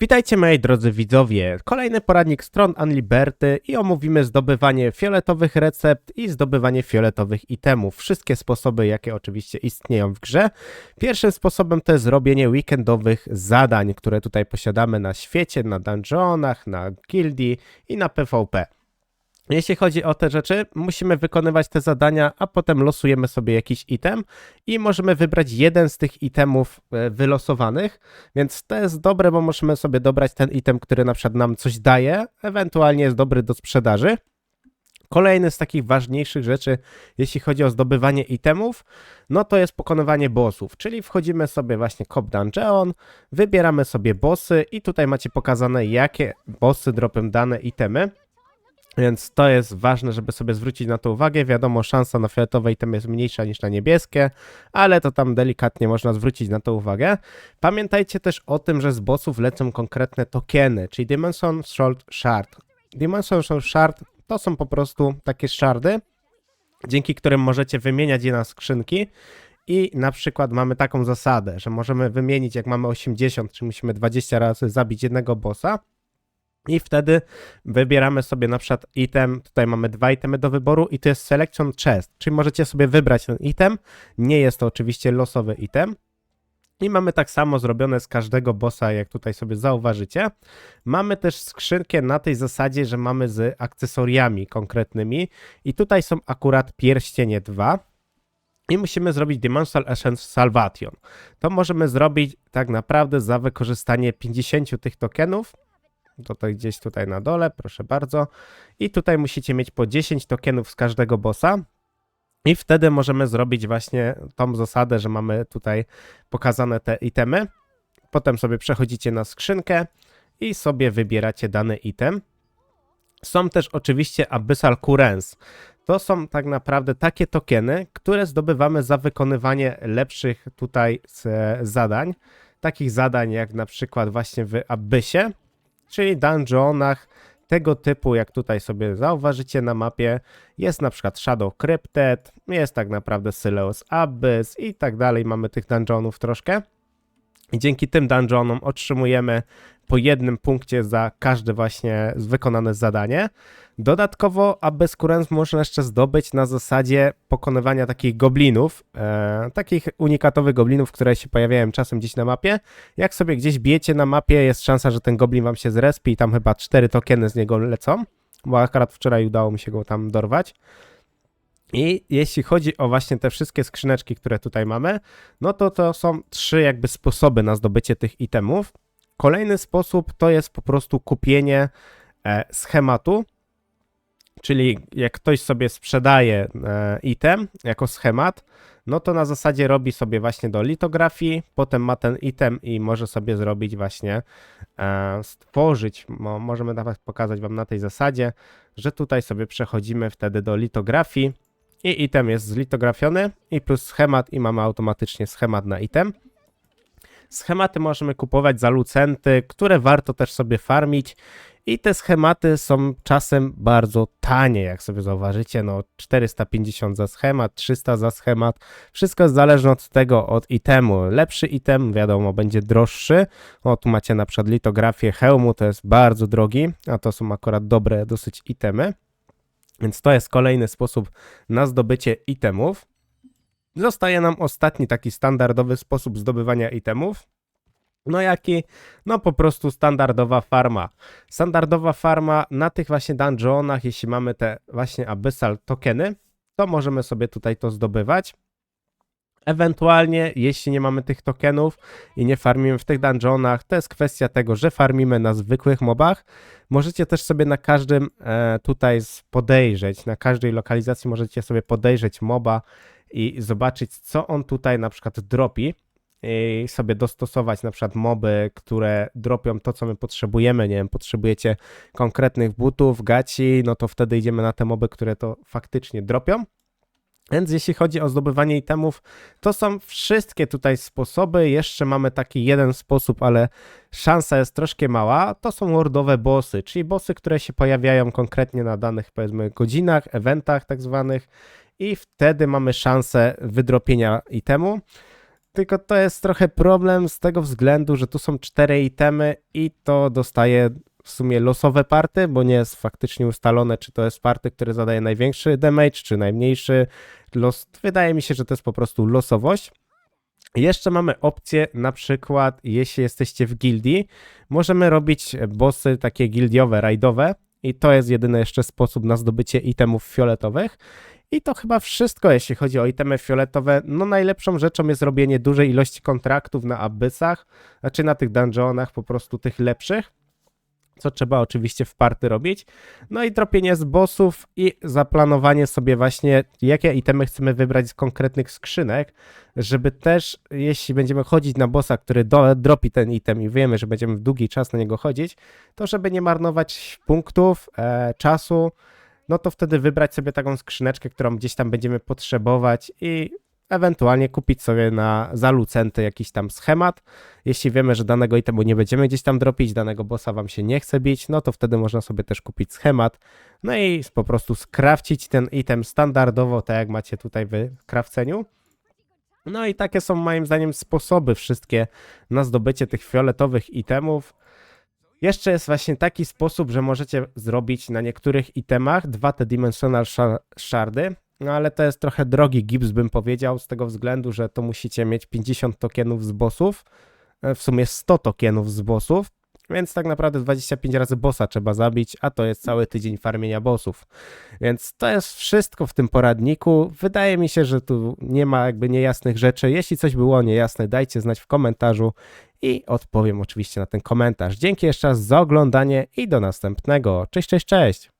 Witajcie moi drodzy widzowie, kolejny poradnik stron Unliberty i omówimy zdobywanie fioletowych recept i zdobywanie fioletowych itemów. Wszystkie sposoby, jakie oczywiście istnieją w grze. Pierwszym sposobem to jest robienie weekendowych zadań, które tutaj posiadamy na świecie, na dungeonach, na gildii i na PvP. Jeśli chodzi o te rzeczy, musimy wykonywać te zadania, a potem losujemy sobie jakiś item i możemy wybrać jeden z tych itemów wylosowanych, więc to jest dobre, bo możemy sobie dobrać ten item, który na przykład nam coś daje, ewentualnie jest dobry do sprzedaży. Kolejny z takich ważniejszych rzeczy, jeśli chodzi o zdobywanie itemów, no to jest pokonywanie bossów, czyli wchodzimy sobie właśnie Cop Dungeon, wybieramy sobie bossy i tutaj macie pokazane, jakie bossy dropią dane itemy. Więc to jest ważne, żeby sobie zwrócić na to uwagę. Wiadomo, szansa na fioletowe itemy jest mniejsza niż na niebieskie, ale to tam delikatnie można zwrócić na to uwagę. Pamiętajcie też o tym, że z bossów lecą konkretne tokeny, czyli Dimension Sword Shard. Dimension Sword Shard to są po prostu takie shardy, dzięki którym możecie wymieniać je na skrzynki. I na przykład mamy taką zasadę, że możemy wymienić, jak mamy 80, czy musimy 20 razy zabić jednego bossa. I wtedy wybieramy sobie na przykład item, tutaj mamy dwa itemy do wyboru i to jest Selection Chest, czyli możecie sobie wybrać ten item, nie jest to oczywiście losowy item. I mamy tak samo zrobione z każdego bossa, jak tutaj sobie zauważycie. Mamy też skrzynkę na tej zasadzie, że mamy z akcesoriami konkretnymi i tutaj są akurat pierścienie 2. I musimy zrobić Dimensional Essence Salvation. To możemy zrobić tak naprawdę za wykorzystanie 50 tych tokenów. Tutaj gdzieś tutaj na dole, proszę bardzo. I tutaj musicie mieć po 10 tokenów z każdego bossa. I wtedy możemy zrobić właśnie tą zasadę, że mamy tutaj pokazane te itemy. Potem sobie przechodzicie na skrzynkę i sobie wybieracie dany item. Są też oczywiście Abyssal Currents. To są tak naprawdę takie tokeny, które zdobywamy za wykonywanie lepszych tutaj zadań. Takich zadań jak na przykład właśnie w Abyssie, czyli dungeonach tego typu, jak tutaj sobie zauważycie na mapie, jest na przykład Shadow Crypted, jest tak naprawdę Syleus Abyss i tak dalej, mamy tych dungeonów troszkę. I dzięki tym dungeonom otrzymujemy po jednym punkcie za każde właśnie wykonane zadanie. Dodatkowo Abyss Currents można jeszcze zdobyć na zasadzie pokonywania takich goblinów, takich unikatowych goblinów, które się pojawiają czasem gdzieś na mapie. Jak sobie gdzieś bijecie na mapie, jest szansa, że ten goblin wam się zrespi i tam chyba 4 tokeny z niego lecą, bo akurat wczoraj udało mi się go tam dorwać. I jeśli chodzi o właśnie te wszystkie skrzyneczki, które tutaj mamy, no to są 3 jakby sposoby na zdobycie tych itemów. Kolejny sposób to jest po prostu kupienie schematu, czyli jak ktoś sobie sprzedaje item jako schemat, no to na zasadzie robi sobie właśnie do litografii, potem ma ten item i może sobie zrobić właśnie, stworzyć, możemy nawet pokazać wam na tej zasadzie, że tutaj sobie przechodzimy wtedy do litografii i item jest zlitografiony i plus schemat i mamy automatycznie schemat na item. Schematy możemy kupować za lucenty, które warto też sobie farmić i te schematy są czasem bardzo tanie, jak sobie zauważycie, no 450 za schemat, 300 za schemat, wszystko jest zależne od tego, od itemu. Lepszy item, wiadomo, będzie droższy. O, tu macie na przykład litografię hełmu, to jest bardzo drogi, a to są akurat dobre dosyć itemy. Więc to jest kolejny sposób na zdobycie itemów. Zostaje nam ostatni taki standardowy sposób zdobywania itemów. No jaki? No po prostu standardowa farma. Standardowa farma na tych właśnie dungeonach, jeśli mamy te właśnie Abyssal tokeny, to możemy sobie tutaj to zdobywać. Ewentualnie, jeśli nie mamy tych tokenów i nie farmimy w tych dungeonach, to jest kwestia tego, że farmimy na zwykłych mobach. Możecie też sobie na każdym tutaj podejrzeć, na każdej lokalizacji możecie sobie podejrzeć moba i zobaczyć, co on tutaj na przykład dropi i sobie dostosować na przykład moby, które dropią to, co my potrzebujemy. Nie wiem, potrzebujecie konkretnych butów, gaci, no to wtedy idziemy na te moby, które to faktycznie dropią. Więc jeśli chodzi o zdobywanie itemów, to są wszystkie tutaj sposoby. Jeszcze mamy taki jeden sposób, ale szansa jest troszkę mała. To są worldowe bossy, czyli bossy, które się pojawiają konkretnie na danych, powiedzmy, godzinach, eventach tak zwanych i wtedy mamy szansę wydropienia itemu. tylko to jest trochę problem z tego względu, że tu są 4 itemy i to dostaje w sumie losowe party, bo nie jest faktycznie ustalone, czy to jest party, który zadaje największy damage, czy najmniejszy. Wydaje mi się, że to jest po prostu losowość. Jeszcze mamy opcję, na przykład jeśli jesteście w gildii, możemy robić bossy takie gildiowe, rajdowe i to jest jedyny jeszcze sposób na zdobycie itemów fioletowych. I to chyba wszystko, jeśli chodzi o itemy fioletowe. No najlepszą rzeczą jest robienie dużej ilości kontraktów na abyssach, znaczy na tych dungeonach po prostu tych lepszych, co trzeba oczywiście w party robić. No i dropienie z bossów i zaplanowanie sobie właśnie, jakie itemy chcemy wybrać z konkretnych skrzynek, żeby też, jeśli będziemy chodzić na bossa, który dropi ten item i wiemy, że będziemy w długi czas na niego chodzić, to żeby nie marnować punktów, czasu, no to wtedy wybrać sobie taką skrzyneczkę, którą gdzieś tam będziemy potrzebować i ewentualnie kupić sobie za lucenty jakiś tam schemat. Jeśli wiemy, że danego itemu nie będziemy gdzieś tam dropić, danego bossa wam się nie chce bić, no to wtedy można sobie też kupić schemat, no i po prostu skrafcić ten item standardowo, tak jak macie tutaj w krawceniu. No i takie są moim zdaniem sposoby wszystkie na zdobycie tych fioletowych itemów. Jeszcze jest właśnie taki sposób, że możecie zrobić na niektórych itemach 2 te Dimensional Shardy, no ale to jest trochę drogi gips, bym powiedział, z tego względu, że to musicie mieć 50 tokenów z bossów, w sumie 100 tokenów z bossów, więc tak naprawdę 25 razy bossa trzeba zabić, a to jest cały tydzień farmienia bossów. Więc to jest wszystko w tym poradniku. Wydaje mi się, że tu nie ma jakby niejasnych rzeczy. Jeśli coś było niejasne, dajcie znać w komentarzu i odpowiem oczywiście na ten komentarz. Dzięki jeszcze raz za oglądanie i do następnego. Cześć, cześć, cześć!